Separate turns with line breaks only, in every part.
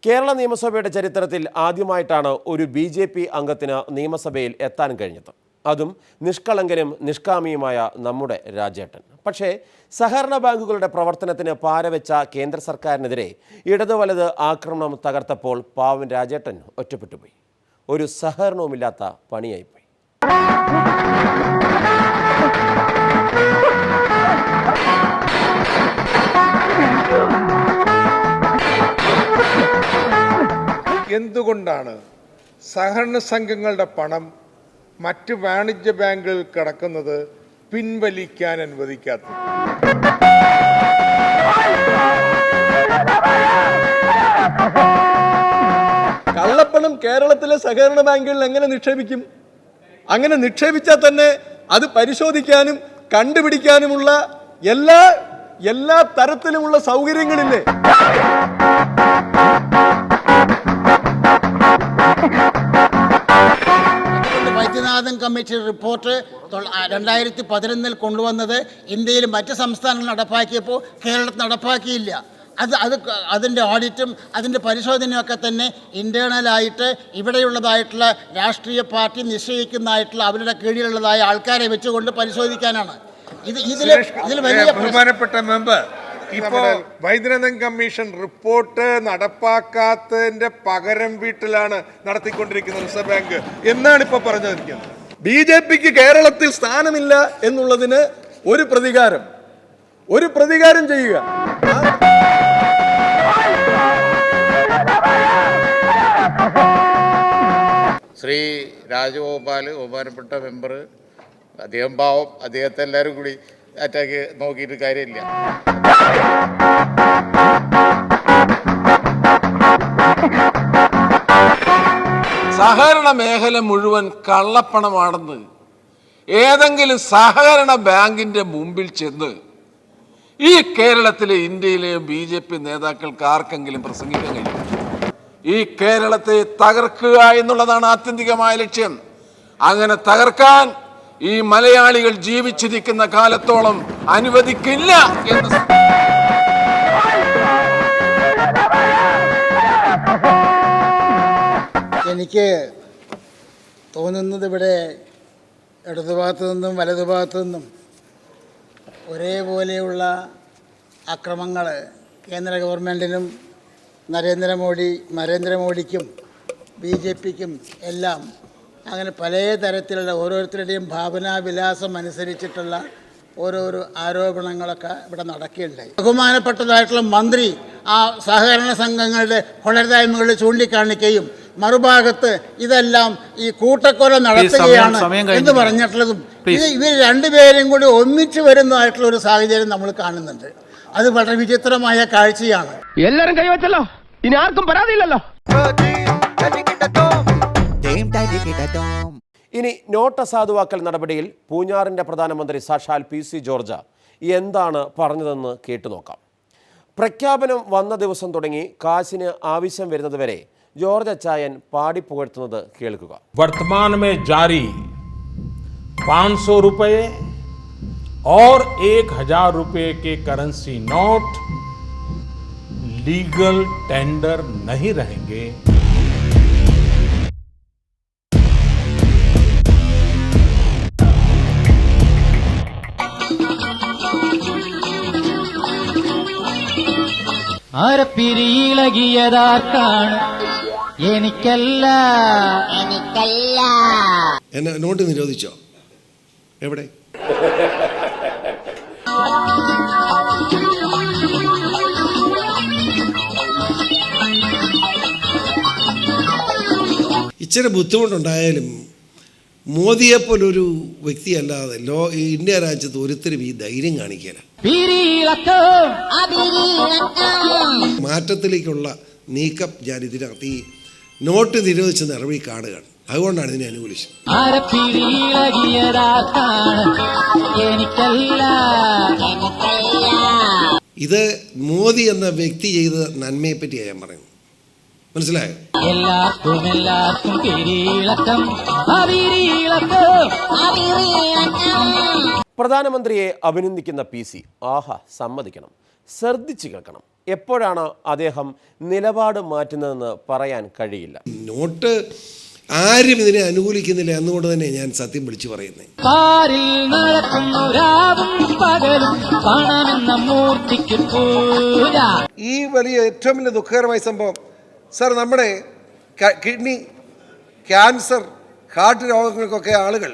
കേരള നിയമസഭയുടെ ചരിത്രത്തിൽ ആദ്യമായിട്ടാണ് ഒരു BJP അംഗത്തിന് നിയമസഭയിൽ എത്താൻ കഴിഞ്ഞത്. അതും നിഷ്കളങ്കനും നിഷ്കാമിയുമായ നമ്മുടെ രാജേട്ടൻ. പക്ഷേ സഹകരണ ബാങ്കുകളുടെ പ്രവർത്തനത്തിന് പാരവെച്ച കേന്ദ്ര സർക്കാരിനെതിരെ ഇടതു വലത് ആക്രമണം തകർത്തപ്പോൾ പാവൻ രാജേട്ടൻ ഒറ്റപ്പെട്ടുപോയി. ഒരു സഹകരണവുമില്ലാത്ത പണിയായിപ്പോയി.
എന്തുകൊണ്ടാണ് സഹകരണ സംഘങ്ങളുടെ പണം മറ്റ് വാണിജ്യ ബാങ്കുകളിൽ കിടക്കുന്നത് പിൻവലിക്കാൻ അനുവദിക്കാത്തത്?
കള്ളപ്പണം കേരളത്തിലെ സഹകരണ ബാങ്കുകളിൽ എങ്ങനെ നിക്ഷേപിക്കും? അങ്ങനെ നിക്ഷേപിച്ചാൽ തന്നെ അത് പരിശോധിക്കാനും കണ്ടുപിടിക്കാനുമുള്ള എല്ലാ തരത്തിലുമുള്ള സൗകര്യങ്ങളില്ലേ?
വൈദ്യനാഥൻ കമ്മിറ്റി റിപ്പോർട്ട് 2011 കൊണ്ടുവന്നത് ഇന്ത്യയിൽ മറ്റ് സംസ്ഥാനങ്ങൾ നടപ്പാക്കിയപ്പോൾ കേരളത്തിൽ നടപ്പാക്കിയില്ല. അതിൻ്റെ ഓഡിറ്റും അതിൻ്റെ പരിശോധനയൊക്കെ തന്നെ ഇൻറ്റേർണലായിട്ട് ഇവിടെയുള്ളതായിട്ടുള്ള രാഷ്ട്രീയ പാർട്ടി നിശ്ചയിക്കുന്നതായിട്ടുള്ള അവരുടെ കീഴിലുള്ളതായ ആൾക്കാരെ വെച്ചുകൊണ്ട് പരിശോധിക്കാനാണ്. ഇതിൽ വലിയ
ബഹുമാനപ്പെട്ട മെമ്പർ, ഇപ്പോൾ വൈദ്യനാഥൻ കമ്മീഷൻ റിപ്പോർട്ട് നടപ്പാക്കാത്തതിന്റെ പകരം വീട്ടിലാണ് നടത്തിക്കൊണ്ടിരിക്കുന്നത് റിസർവ് ബാങ്ക് എന്നാണ് ഇപ്പൊ പറഞ്ഞിരിക്കുന്നത്.
BJPക്ക് കേരളത്തിൽ സ്ഥാനമില്ല എന്നുള്ളതിന് ഒരു പ്രതികാരം ചെയ്യുക.
ശ്രീ രാജഗോപാൽ, ബഹുമാനപ്പെട്ട മെമ്പർ, അദ്ദേഹം പാവം, അദ്ദേഹത്തെ എല്ലാവരും കൂടി അറ്റാക്ക് നോക്കിയിട്ട് കാര്യമില്ല.
സഹകരണ മേഖല മുഴുവൻ കള്ളപ്പണമാണെന്ന് ഏതെങ്കിലും സഹകരണ ബാങ്കിന്റെ മുമ്പിൽ ചെന്ന് ഈ കേരളത്തിലെ ഇന്ത്യയിലെയും BJP നേതാക്കൾക്ക് ആർക്കെങ്കിലും പ്രസംഗിക്കാൻ കഴിയും? ഈ കേരളത്തെ തകർക്കുക എന്നുള്ളതാണ് ആത്യന്തികമായ ലക്ഷ്യം. അങ്ങനെ തകർക്കാൻ ഈ മലയാളികൾ ജീവിച്ചിരിക്കുന്ന കാലത്തോളം അനുവദിക്കില്ല എന്ന്
എനിക്ക് തോന്നുന്നത് ഇവിടെ ഇടതുഭാഗത്തു നിന്നും വലതുഭാഗത്തു നിന്നും ഒരേപോലെയുള്ള അക്രമങ്ങൾ കേന്ദ്ര ഗവൺമെൻറ്റിനും നരേന്ദ്രമോദിക്കും BJPക്കും എല്ലാം അങ്ങനെ പല തരത്തിലുള്ള ഓരോരുത്തരുടെയും ഭാവനാവിലാസം അനുസരിച്ചിട്ടുള്ള ഓരോരോ ആരോപണങ്ങളൊക്കെ ഇവിടെ നടക്കുകയുണ്ടായി. ബഹുമാനപ്പെട്ടതായിട്ടുള്ള മന്ത്രി ആ സഹകരണ സംഘങ്ങളുടെ കൊള്ളരുതായ്മകൾ ചൂണ്ടിക്കാണിക്കുകയും മറുഭാഗത്ത് ഇതെല്ലാം ഈ കൂട്ടക്കൊല നടത്തുകയാണ് എന്ന് പറഞ്ഞിട്ടുള്ളതും ഇവർ രണ്ടുപേരും കൂടി ഒന്നിച്ചു വരുന്നതായിട്ടുള്ള ഒരു സാഹചര്യം നമ്മൾ കാണുന്നുണ്ട്. അത് വളരെ വിചിത്രമായ കാഴ്ചയാണ്.
എല്ലാരും കൈവച്ചല്ലോ, ഇനി ആർക്കും പരാതിയില്ലല്ലോ.
ഇനി നോട്ട് അസാധുവാക്കൽ നടപടിയിൽ പൂഞ്ഞാറിൻ്റെ പ്രധാനമന്ത്രി സാക്ഷാൽ PC ജോർജ എന്താണ് പറഞ്ഞതെന്ന് കേട്ടുനോക്കാം. പ്രഖ്യാപനം വന്ന ദിവസം തുടങ്ങി കാശിന് ആവശ്യം വരുന്നതുവരെ ജോർജ് അച്ചായൻ പാടിപ്പുകഴ്ത്തുന്നത് കേൾക്കുക.
वर्तमान में जारी 500 रुपये और 1000 रुपये के करेंसी नोट लीगल टेंडर नहीं रहेंगे.
ആരപ്പിരിയിളകിയതാർക്കാണ്? എനിക്കല്ല.
എന്നെ നോട്ട് നിരോധിച്ചോ? എവിടെ? ഇച്ചിരി ബുദ്ധിമുട്ടുണ്ടായാലും മോദിയെപ്പോലൊരു വ്യക്തിയല്ലാതെ ഇന്ത്യ രാജ്യത്ത് ഒരുത്തരും ഈ ധൈര്യം കാണിക്കില്ല. മാറ്റത്തിലേക്കുള്ള നീക്കം ഞാൻ ഇതിനകത്ത് ഈ നോട്ട് നിരോധിച്ച നടപടി കാണുകയാണ്. അതുകൊണ്ടാണ് ഇതിനെ അനുകൂലിച്ചത്. ഇത് മോദി എന്ന വ്യക്തി ചെയ്ത നന്മയെ പറ്റിയാണ് ഞാൻ പറയുന്നത്. മനസ്സിലായോ?
പ്രധാനമന്ത്രിയെ അഭിനന്ദിക്കുന്ന PC ആഹാ സമ്മതിക്കണം, ശ്രദ്ധിച്ചു കേൾക്കണം. എപ്പോഴാണ് അദ്ദേഹം നിലപാട് മാറ്റുന്നതെന്ന് പറയാൻ കഴിയില്ല.
നോട്ട് ആരും ഇതിനെ അനുകൂലിക്കുന്നില്ല എന്നുകൊണ്ട് തന്നെ ഞാൻ സത്യം വിളിച്ചു പറയുന്നത്.
ഈ വലിയ ഏറ്റവും വലിയ ദുഃഖകരമായ സംഭവം സർ, നമ്മുടെ കിഡ്നി, ക്യാൻസർ, ഹാർട്ട് രോഗങ്ങൾക്കൊക്കെ ആളുകൾ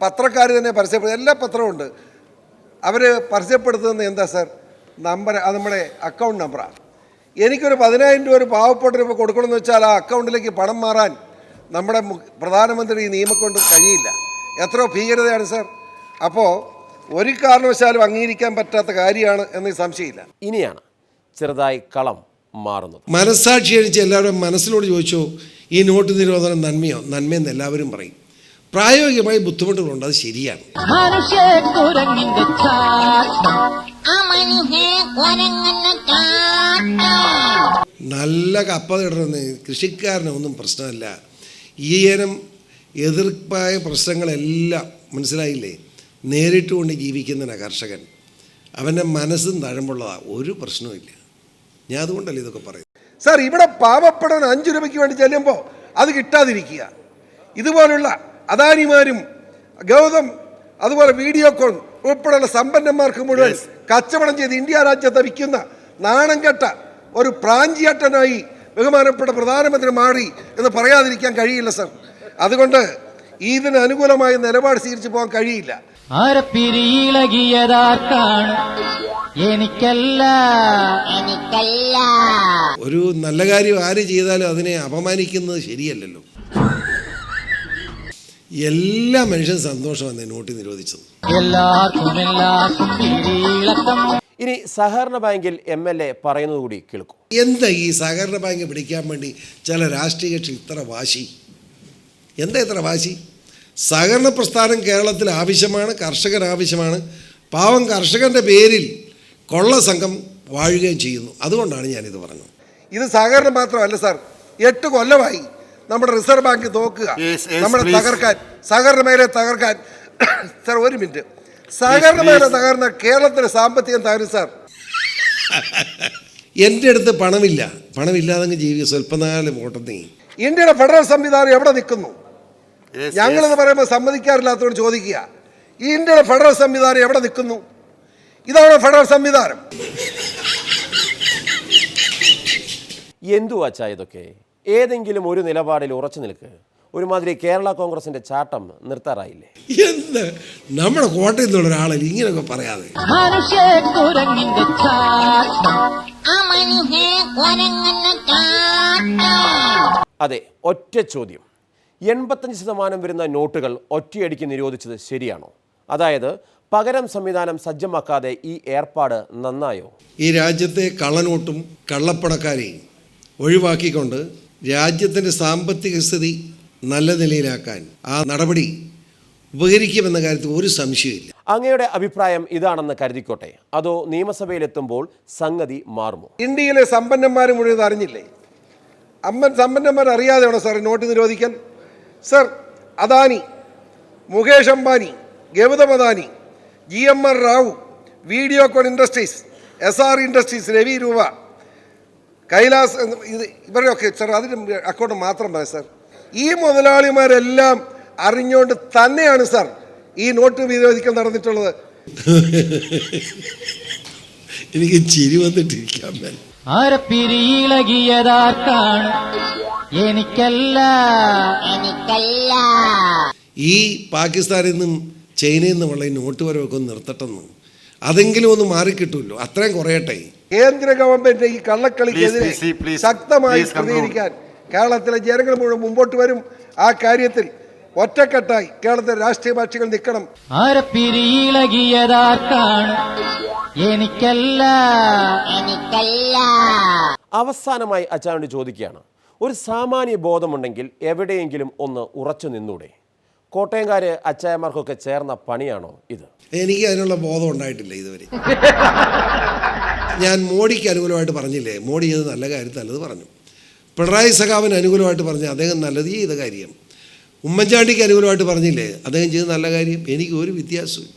പത്രക്കാർ തന്നെ പരസ്യപ്പെടുത്തും. എല്ലാ പത്രവും ഉണ്ട്. അവർ പരസ്യപ്പെടുത്തുന്നത് എന്താ സർ? നമ്പർ, അത് നമ്മുടെ അക്കൗണ്ട് നമ്പറാണ്. എനിക്കൊരു 10,000 രൂപ ഒരു പാവപ്പെട്ട രൂപ കൊടുക്കണമെന്ന് വെച്ചാൽ ആ അക്കൗണ്ടിലേക്ക് പണം മാറാൻ നമ്മുടെ പ്രധാനമന്ത്രി ഈ നിയമം കൊണ്ട് കഴിയില്ല. എത്ര ഭീകരതയാണ് സർ. അപ്പോൾ ഒരു കാരണവശാലും അംഗീകരിക്കാൻ പറ്റാത്ത കാര്യമാണ് എന്ന് സംശയമില്ല.
ഇനിയാണ് ചെറുതായി കളം മാറുന്നത്.
മനസ്സാക്ഷി അടിച്ച് എല്ലാവരും മനസ്സിനോട് ചോദിച്ചോ, ഈ നോട്ട് നിരോധനം നന്മയോ? നന്മയെന്ന് എല്ലാവരും പറയും. പ്രായോഗികമായി ബുദ്ധിമുട്ടുകളുണ്ട്, അത് ശരിയാണ്. നല്ല കപ്പ ഇടണമെന്ന് കൃഷിക്കാരനൊന്നും പ്രശ്നമല്ല. ഈ ഇനം എതിർപ്പായ പ്രശ്നങ്ങളെല്ലാം മനസ്സിലായില്ലേ, നേരിട്ടുകൊണ്ട് ജീവിക്കുന്ന കർഷകൻ, അവൻ്റെ മനസ്സും തഴമ്പുള്ളതാണ്, ഒരു പ്രശ്നവുമില്ല. ഞാൻ അതുകൊണ്ടല്ലേ ഇതൊക്കെ പറയുന്നത്.
സാർ, ഇവിടെ പാവപ്പെടാൻ 5 രൂപയ്ക്ക് വേണ്ടി ചെല്ലുമ്പോൾ അത് കിട്ടാതിരിക്കുക. ഇതുപോലുള്ള അദാനിമാരും ഗൗതം, അതുപോലെ വീഡിയോകോൺ ഉൾപ്പെടെയുള്ള സമ്പന്നന്മാർക്ക് മുഴുവൻ കച്ചവടം ചെയ്ത് ഇന്ത്യ രാജ്യത്തെ വിൽക്കുന്ന നാണം കെട്ട ഒരു പ്രാഞ്ചിയട്ടനായി ബഹുമാനപ്പെട്ട പ്രധാനമന്ത്രി മാറി എന്ന് പറയാതിരിക്കാൻ കഴിയില്ല സർ. അതുകൊണ്ട് ഇതിന് അനുകൂലമായ നിലപാട് സ്വീകരിച്ചു പോകാൻ കഴിയില്ല.
ഒരു നല്ല കാര്യം ആര് ചെയ്താലും അതിനെ അപമാനിക്കുന്നത് ശരിയല്ലല്ലോ. എല്ലാ മനുഷ്യനും സന്തോഷമാണ് നോട്ട് നിരോധിച്ചത്.
ഇനി സഹകരണ ബാങ്കിൽ MLA പറയുന്നത് കൂടി കേൾക്കൂ.
എന്താ ഈ സഹകരണ ബാങ്ക് പിടിക്കാൻ വേണ്ടി ചില രാഷ്ട്രീയ കക്ഷി ഇത്ര വാശി? എന്താ ഇത്ര വാശി? സഹകരണ പ്രസ്ഥാനം കേരളത്തിൽ ആവശ്യമാണ്, കർഷകർ ആവശ്യമാണ്. പാവം കർഷകന്റെ പേരിൽ കൊള്ള സംഘം വാഴുകയും ചെയ്യുന്നു. അതുകൊണ്ടാണ് ഞാനിത് പറഞ്ഞത്.
ഇത് സഹകരണം മാത്രമല്ല സാർ, 8 കൊല്ലമായി നമ്മുടെ റിസർവ് ബാങ്ക് തോക്കുക, നമ്മുടെ തകർക്കാൻ, സഹകരണ മേഖലയെ തകർക്കാൻ. സാർ ഒരു മിനിറ്റ്, സഹകരണ മേഖല തകർന്ന കേരളത്തിലെ സാമ്പത്തികം തകരും സാർ.
എൻ്റെ അടുത്ത് പണമില്ല, പണമില്ലാതെ ജീവിക്കും സ്വല്പനാലം ഓട്ടത്തീ.
ഇന്ത്യയുടെ ഫെഡറൽ സംവിധാനം എവിടെ നിൽക്കുന്നു? ഞങ്ങളെന്ന് പറയുമ്പോൾ സമ്മതിക്കാറില്ലാത്തതുകൊണ്ട് ചോദിക്കുക, ഈ ഇന്ത്യയുടെ ഫെഡറൽ സംവിധാനം എവിടെ നിൽക്കുന്നു? ഇതാണ് ഫെഡറൽ സംവിധാനം.
എന്തു വച്ചാ ഇതൊക്കെ? ഏതെങ്കിലും ഒരു നിലപാടിൽ ഉറച്ചു നിൽക്ക്. ഒരുമാതിരി കേരള കോൺഗ്രസിന്റെ ചാട്ടം നിർത്താറായില്ലേ?
എന്ത് നമ്മുടെ കോട്ടയത്തിൽ നിന്നുള്ള ഒരാളല്ലേ ഇങ്ങനെയൊക്കെ പറയാതെ?
അതെ, ഒറ്റ ചോദ്യം. 85% വരുന്ന നോട്ടുകൾ ഒറ്റയടിക്ക് നിരോധിച്ചത് ശരിയാണോ? അതായത് പകരം സംവിധാനം സജ്ജമാക്കാതെ ഈ ഏർപ്പാട് നന്നായോ?
ഈ രാജ്യത്തെ കള്ളനോട്ടും കള്ളപ്പണക്കാരെയും ഒഴിവാക്കിക്കൊണ്ട് രാജ്യത്തിൻ്റെ സാമ്പത്തിക സ്ഥിതി നല്ല നിലയിലാക്കാൻ ആ നടപടി ഉപകരിക്കുമെന്ന കാര്യത്തിൽ ഒരു സംശയമില്ല.
അങ്ങയുടെ അഭിപ്രായം ഇതാണെന്ന് കരുതിക്കോട്ടെ. അതോ നിയമസഭയിലെത്തുമ്പോൾ സംഗതി മാറുമോ?
ഇന്ത്യയിലെ സമ്പന്നന്മാർ മുഴുവൻ അറിഞ്ഞില്ലേ? സമ്പന്നന്മാർ അറിയാതെ വേണം സാർ നോട്ട് നിരോധിക്കാൻ. Sir, Adani, Mukesh Ambani, Gautam Adani, GMR Rao, Videocon Industries, SR Industries, Ravi Rupa, Kailash, ഇവരൊക്കെ സാർ അതിന് അക്കൗണ്ട് മാത്രം മതി സാർ. ഈ മുതലാളിമാരെല്ലാം അറിഞ്ഞുകൊണ്ട് തന്നെയാണ് സാർ ഈ നോട്ട് നിരോധിക്കൽ നടന്നിട്ടുള്ളത്.
എനിക്ക് ചിരി വന്നിട്ടിരിക്കാൻ മേൽ. ഈ പാകിസ്ഥാനിൽ നിന്നും ചൈനയിൽ നിന്നുമുള്ള ഈ നോട്ട് വരവൊക്കെ ഒന്ന് നിർത്തട്ടെന്ന്, അതെങ്കിലും ഒന്ന് മാറിക്കിട്ടുമല്ലോ, അത്രയും കുറയട്ടെ.
കേന്ദ്ര ഗവൺമെന്റ് ഈ കള്ളക്കളിക്കെതിരെ ശക്തമായി പ്രതികരിക്കാൻ കേരളത്തിലെ ജനങ്ങൾ മുഴുവൻ മുമ്പോട്ട് വരും. ആ കാര്യത്തിൽ ഒറ്റക്കെട്ടായി കേരളത്തിലെ രാഷ്ട്രീയ കക്ഷികൾ നിൽക്കണം.
അവസാനമായി അച്ഛനോട് ചോദിക്കുകയാണ്, ഒരു സാമാന്യ ബോധമുണ്ടെങ്കിൽ എവിടെയെങ്കിലും ഒന്ന് ഉറച്ചു നിന്നൂടെ? കോട്ടയംകാര് അച്ചായമാർക്കൊക്കെ ചേർന്ന പണിയാണോ ഇത്?
എനിക്ക് അതിനുള്ള ബോധം ഉണ്ടായിട്ടില്ല ഇതുവരെ. ഞാൻ മോഡിക്ക് അനുകൂലമായിട്ട് പറഞ്ഞില്ലേ, മോഡി ചെയ്ത് നല്ല കാര്യം നല്ലത് പറഞ്ഞു. പിണറായി സഖാവിന് അനുകൂലമായിട്ട് പറഞ്ഞു അദ്ദേഹം നല്ലത് ചെയ്ത കാര്യം. ഉമ്മൻചാണ്ടിക്ക് അനുകൂലമായിട്ട് പറഞ്ഞില്ലേ, അദ്ദേഹം ചെയ്ത് നല്ല കാര്യം. എനിക്ക് ഒരു വ്യത്യാസവും ഇല്ല.